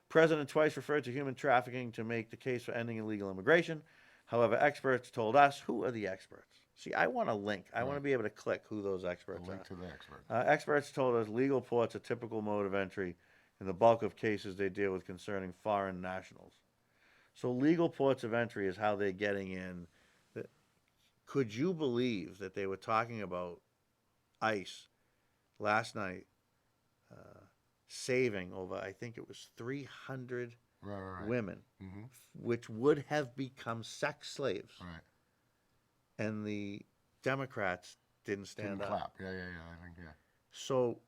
President twice referred to human trafficking to make the case for ending illegal immigration. However, experts told us, who are the experts? See, I want a link. I want to be able to click who those A experts link are. to the expert. Experts told us legal ports are a typical mode of entry in the bulk of cases they deal with concerning foreign nationals. So legal ports of entry is how they're getting in. Could you believe that they were talking about ICE last night saving over, I think it was 300 Right. women, Mm-hmm. which would have become sex slaves. Right. And the Democrats didn't stand Didn't up. clap. Yeah, I think, yeah. So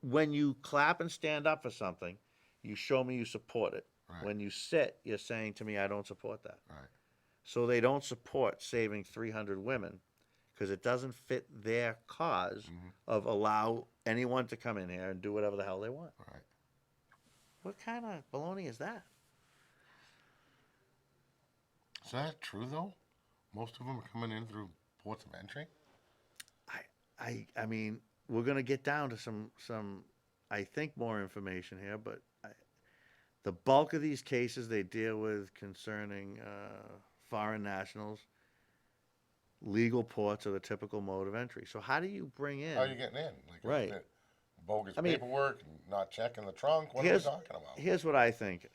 when you clap and stand up for something, you show me you support it. Right. When you sit, you're saying to me, I don't support that. Right. So they don't support saving 300 women because it doesn't fit their cause of allow anyone to come in here and do whatever the hell they want. Right. What kind of baloney is that? Is that true though? Most of them are coming in through ports of entry. I mean, we're going to get down to some I think more information here, but the bulk of these cases they deal with concerning foreign nationals, legal ports are the typical mode of entry. So how do you bring in? How are you getting in? Like, Right. is it bogus I mean, paperwork, and not checking the trunk. What are we talking about? Here's what I think.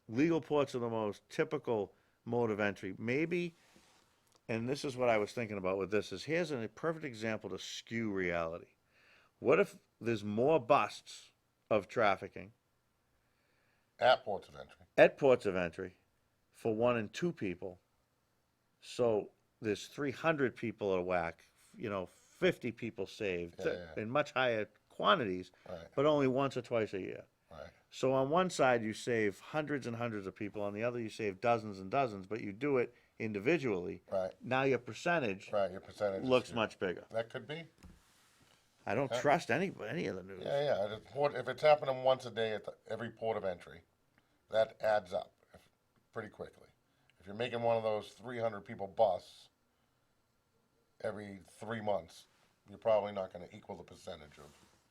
Legal ports are the most typical mode of entry. Maybe, and this is what I was thinking about with this, is here's a perfect example to skew reality. What if there's more busts of trafficking At ports of entry. at ports of entry for 1 and 2 people? So there's 300 people at whack, 50 people saved Yeah. in much higher quantities, Right. but only once or twice a year. Right. So on one side you save hundreds and hundreds of people, on the other you save dozens and dozens, but you do it individually. Right. Now your percentage Right. Your percentage looks is, much bigger. That could be. I don't trust any of the news. Yeah. If it's happening once a day at every port of entry, that adds up pretty quickly. If you're making one of those 300 people busts every 3 months, you're probably not going to equal the percentage of.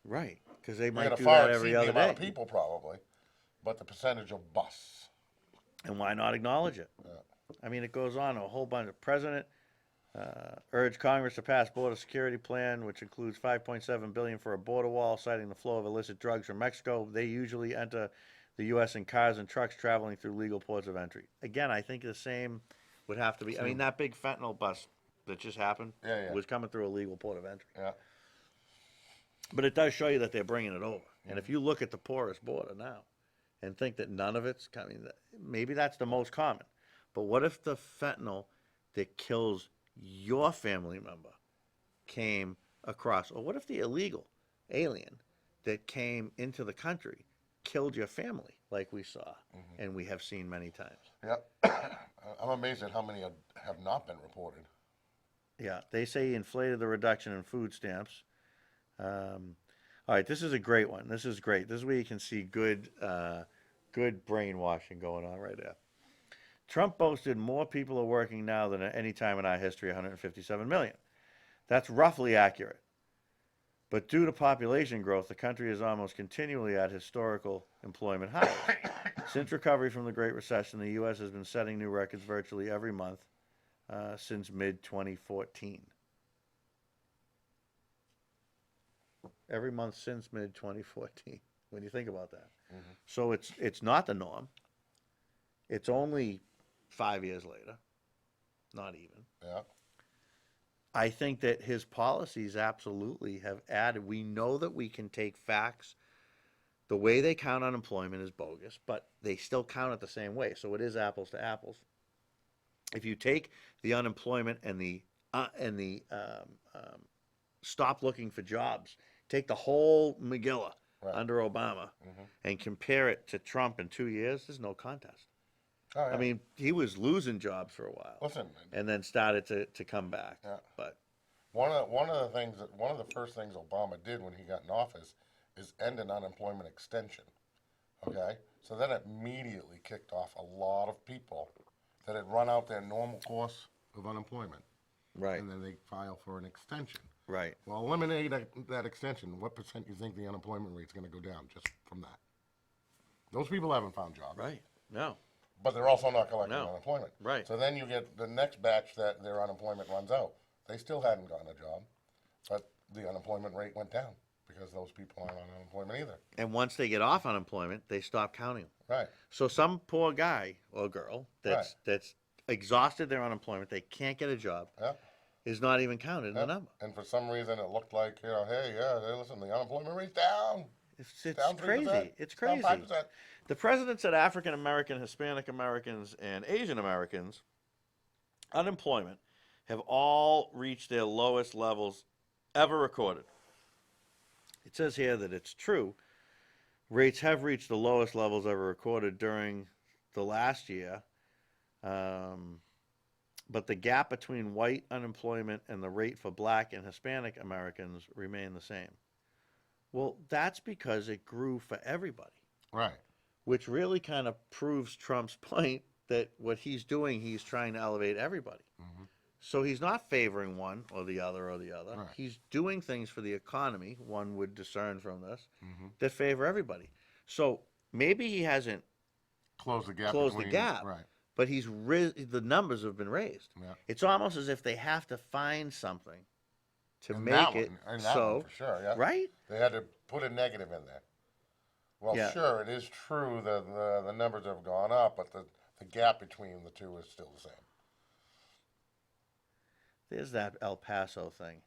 Right, because they You're might going to do far that every exceed the other amount day. of people probably, but the percentage of busts. And why not acknowledge it? Yeah. I mean, it goes on a whole bunch of president urged Congress to pass border security plan, which includes $5.7 billion for a border wall, citing the flow of illicit drugs from Mexico. They usually enter the U.S. in cars and trucks traveling through legal ports of entry. Again, I think the same would have to be. I mean, that big fentanyl bust that just happened was coming through a legal port of entry. Yeah. But it does show you that they're bringing it over. And if you look at the porous border now and think that none of it's coming, maybe that's the most common. But what if the fentanyl that kills your family member came across? Or what if the illegal alien that came into the country killed your family, like we saw and we have seen many times? Yeah. I'm amazed at how many have not been reported. Yeah, they say he inflated the reduction in food stamps. All right, this is a great one. This is great. This is where you can see good brainwashing going on right there. Trump boasted more people are working now than at any time in our history, 157 million. That's roughly accurate. But due to population growth, the country is almost continually at historical employment highs. Since recovery from the Great Recession, the U.S. has been setting new records virtually every month since mid-2014. Every month since mid-2014, when you think about that. So it's not the norm. It's only 5 years later, not even. Yeah. I think that his policies absolutely have added. We know that we can take facts. The way they count unemployment is bogus, but they still count it the same way. So it is apples to apples. If you take the unemployment and the stop looking for jobs, take the whole Megillah under Obama and compare it to Trump in 2 years, there's no contest. Oh, yeah. I mean, he was losing jobs for a while. Listen. And then started to come back. Yeah. But One of the first things Obama did when he got in office is end an unemployment extension. Okay? So that immediately kicked off a lot of people that had run out their normal course of unemployment. right, And then they file for an extension. right. Well, eliminate that extension. What percent do you think the unemployment rate's going to go down just from that? Those people haven't found jobs. Right. No. But they're also not collecting No. unemployment. Right. So then you get the next batch that their unemployment runs out. They still hadn't gotten a job, but the unemployment rate went down because those people aren't on unemployment either. And once they get off unemployment, they stop counting them. Right. So some poor guy or girl that's exhausted their unemployment, they can't get a job, Yeah. is not even counted in the number. And for some reason it looked like, hey, listen, the unemployment rate's down. It's Down 3%. crazy. It's Down crazy. 5%. The president said African American, Hispanic Americans, and Asian Americans unemployment have all reached their lowest levels ever recorded. It says here that it's true. Rates have reached the lowest levels ever recorded during the last year. But the gap between white unemployment and the rate for black and Hispanic Americans remain the same. Well, that's because it grew for everybody. Right. Which really kind of proves Trump's point that what he's doing, he's trying to elevate everybody. Mhm. So he's not favoring one or the other or the other. Right. He's doing things for the economy, one would discern from this, Mhm. that favor everybody. So maybe he hasn't Close the gap. closed the between- gap, Right. but the numbers have been raised. Yeah. It's almost as if they have to find something to And make that it one, and that so, one for sure, yeah. right? They had to put a negative in there. Well, Yeah. sure, it is true that the numbers have gone up, but the gap between the two is still the same. There's that El Paso thing,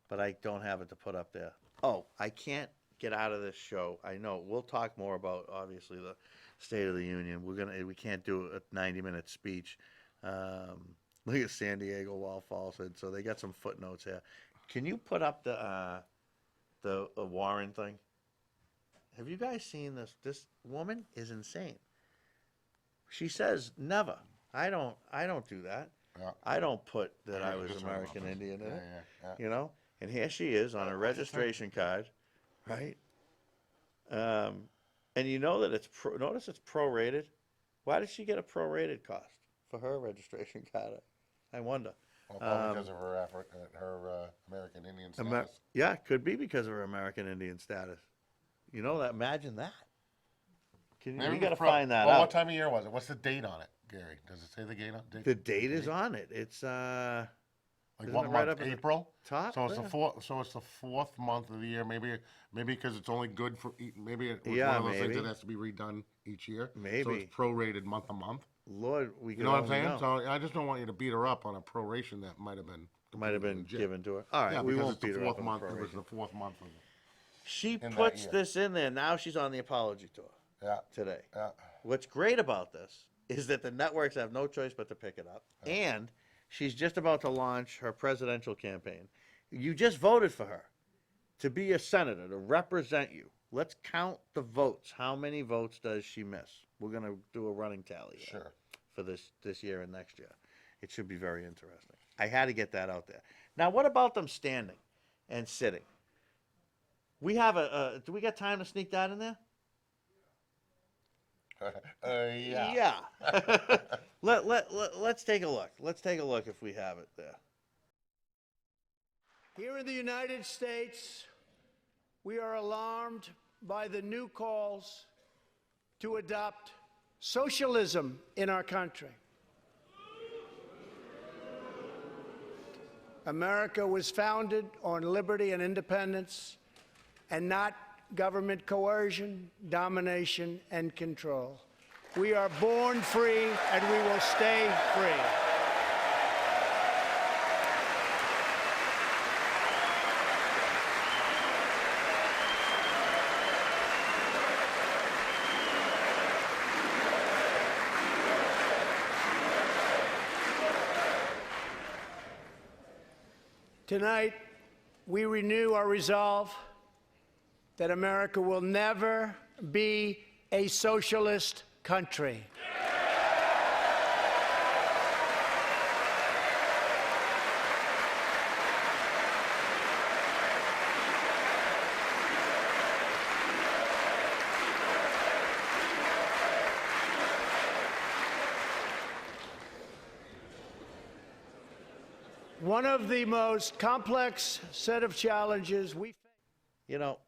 but I don't have it to put up there. Oh, I can't get out of this show. I know. We'll talk more about, obviously, the State of the Union. We can't do a 90-minute speech. Look at San Diego Wall Falls, so they got some footnotes here. Can you put up the Warren thing? Have you guys seen this? This woman is insane. She says never. I don't do that. Yeah. I don't put that I Yeah, was just American right. Indian in Yeah, it. yeah. You know? And here she is on a registration card, right? And you know that notice it's prorated. Why did she get a prorated cost for her registration card? I wonder. Well, probably because of her American Indian status. Yeah, it could be because of her American Indian status. You know that? Imagine that. You got to find that Well, out. what time of year was it? What's the date on it, Gary? Does it say the date on it? The date is on it. It's Like isn't what it right month? up at the April. top So it's there? the fourth. So it's the fourth month of the year. Maybe because it's only good for. Maybe it was Yeah, one of those maybe. things that has to be redone each year. So Maybe. it's prorated month to month. Lord, we You can know what I'm only saying? know. So I just don't want you to beat her up on a proration that might have been. Might have been legit. given to her. All right, Yeah, we because won't it's the beat her fourth up on month. the It was proration. the fourth month of She that puts year. this in there. Now she's on the apology tour yeah, today. yeah. What's great about this is that the networks have no choice but to pick it up. And she's just about to launch her presidential campaign. You just voted for her to be a senator, to represent you. Let's count the votes. How many votes does she miss? We're going to do a running tally here Sure. for this year and next year. It should be very interesting. I had to get that out there. Now, what about them standing and sitting? We have do we got time to sneak that in there? Yeah. Yeah. Let's take a look. Let's take a look if we have it there. Here in the United States, we are alarmed by the new calls to adopt socialism in our country. America was founded on liberty and independence, and not government coercion, domination, and control. We are born free, and we will stay free. Tonight, we renew our resolve that America will never be a socialist country. One of the most complex set of challenges we face. You know,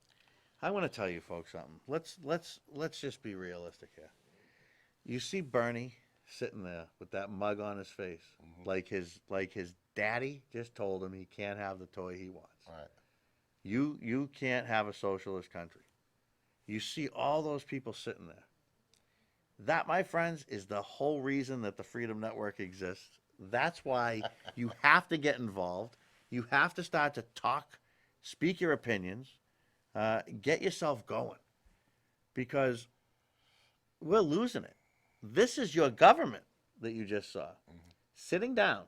I want to tell you folks something. Let's just be realistic here. You see Bernie sitting there with that mug on his face, like his daddy just told him he can't have the toy he wants. Right. You can't have a socialist country. You see all those people sitting there. That, my friends, is the whole reason that the Freedom Network exists. That's why you have to get involved. You have to start to talk, speak your opinions, get yourself going, because we're losing it. This is your government that you just saw sitting down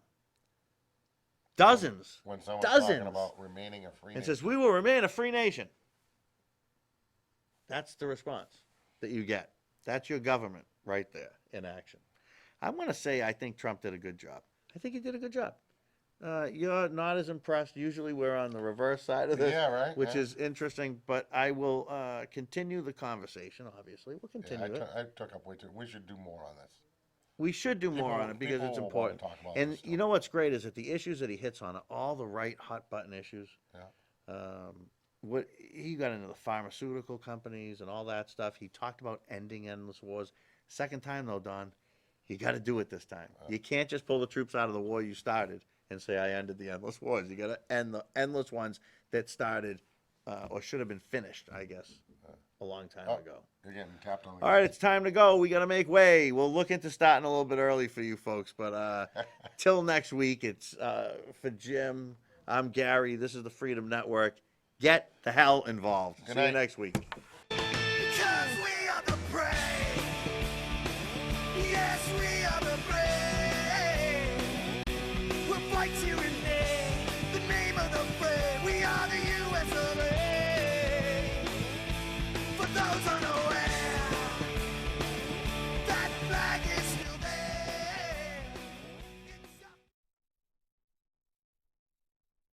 Dozens. When someone's Dozens. talking about remaining a free And nation. says, we will remain a free nation. That's the response that you get. That's your government right there in action. I want to say I think Trump did a good job. I think he did a good job. You're not as impressed. Usually we're on the reverse side of this, Yeah, right, which yeah. is interesting, but I will continue the conversation, obviously. We'll Yeah, continue it. I took up way too. We should do more on this. We should do more People- on it because people it's will wanna important. talk about And this you stuff. know what's great is that the issues that he hits on are all the right hot button issues. Yeah. What he got into the pharmaceutical companies and all that stuff. He talked about ending endless wars. Second time though, Don, you got to do it this time. You can't just pull the troops out of the war you started and say I ended the endless wars. You got to end the endless ones that started or should have been finished, I guess, a long time ago. You're getting tapped on the All right, it's time to go. We got to make way. We'll look into starting a little bit early for you folks, but till next week, it's for Jim. I'm Gary. This is the Freedom Network. Get the hell involved. See you night. next week.